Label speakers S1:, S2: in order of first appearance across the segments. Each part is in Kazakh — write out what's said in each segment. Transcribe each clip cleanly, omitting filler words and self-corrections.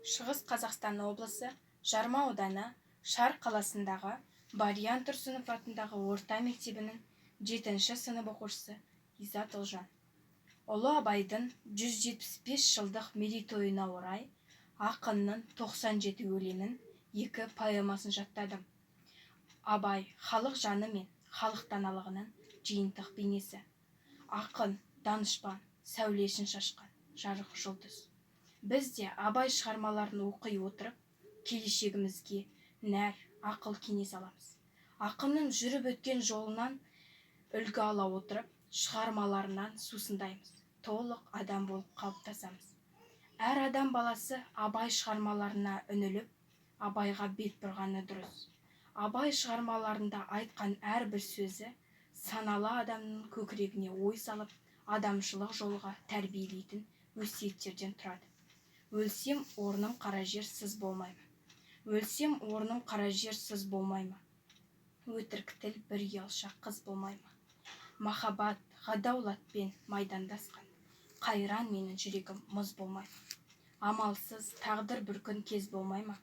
S1: Шығыс Қазақстан облысы Жарма ауданы Шар қаласындағы Бариян Тұрсынов атындағы орта мектебінің 7-ші сынып оқушысы Изат Ұлжан. Ұлы Абайдың 175 жылдық мерейтойына орай ақынның 97 өлеңін 2 поэмасын жаттадым. Абай халық жаны мен халық даналығының жиынтық бейнесі. Ақын, данышпан, сәулесін шашқан жарық жұлдыз. Біз де Абай шығармаларын оқи отырып, келешегімізге нәр, ақыл кеңес аламыз. Ақынның жүріп өткен жолынан үлгі ала отырып, шығармаларынан сусындаймыз. Толық адам болып қалыптасамыз. Әр адам баласы Абай шығармаларына үніліп, Абайға бет бұрғаны дұрыс. Абай шығармаларында айтқан әрбір сөзі саналы адамның көкірегіне ой салып, адамшылық жолға тәрбиелейтін өсиеттерден тұрады. Өлсем, орным қара жер, сыз болмаймы? Өлсем, орным қара жер, сыз болмаймы? Өтірік тіл бір ұялшақ қыз болмаймы? Махаббат, ғадаулатпен майдандасқан, қайран менің жүрегім мұз болмаймы? Амалсыз тағдыр бір күн кез болмаймы?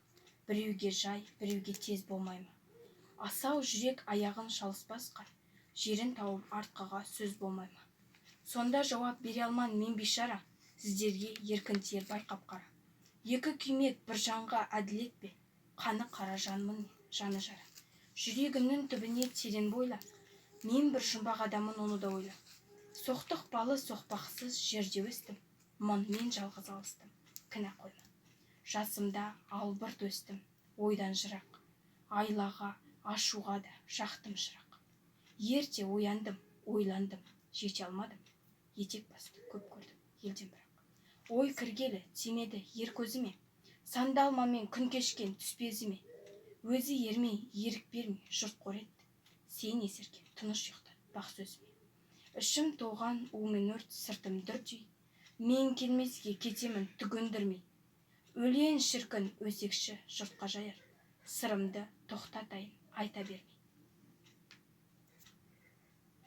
S1: Біреуге жай, біреуге тез болмаймы? Асау жүрек аяғын шалыспасқа, жерін тауып артқыға сөз болмаймы? Сонда жауап бере алман мен бейшара, сіздерге еркін тиер байқап қара. Екі күймек бір жанға әділет пе? Қаны қара жанмын мен, жаны жара. Жүрегімнің түбіне терең бойла, мен бір жұмбақ адамын, оны да ойла. Соқтық балы соқпақсыз жерде өстім, мұнмен жалғыз алыстым, кінә қойма. Жасымда албырт өстім, ойдан жырақ, айлаға, ашуға да жақтым шырақ. Ерте ояндым, ойландым, жете алмадым, етек басты көп көрдім, елден бірақ. Ой кіргелі тимеді ер көзіме, сандалмамен күн кешкен түспезіме. Өзі ермей, ерік бермей, жұрт қор етті, сен есерке, тыныш ұйықтат, бақ сөзіме. Ішім толған умен өрт, сыртым дүрдей, мен келмеске кетемін түгіндірмей. Өлең шіркін өсекші жұртқа жаяр, сырымды тоқтатайын, айта бермей.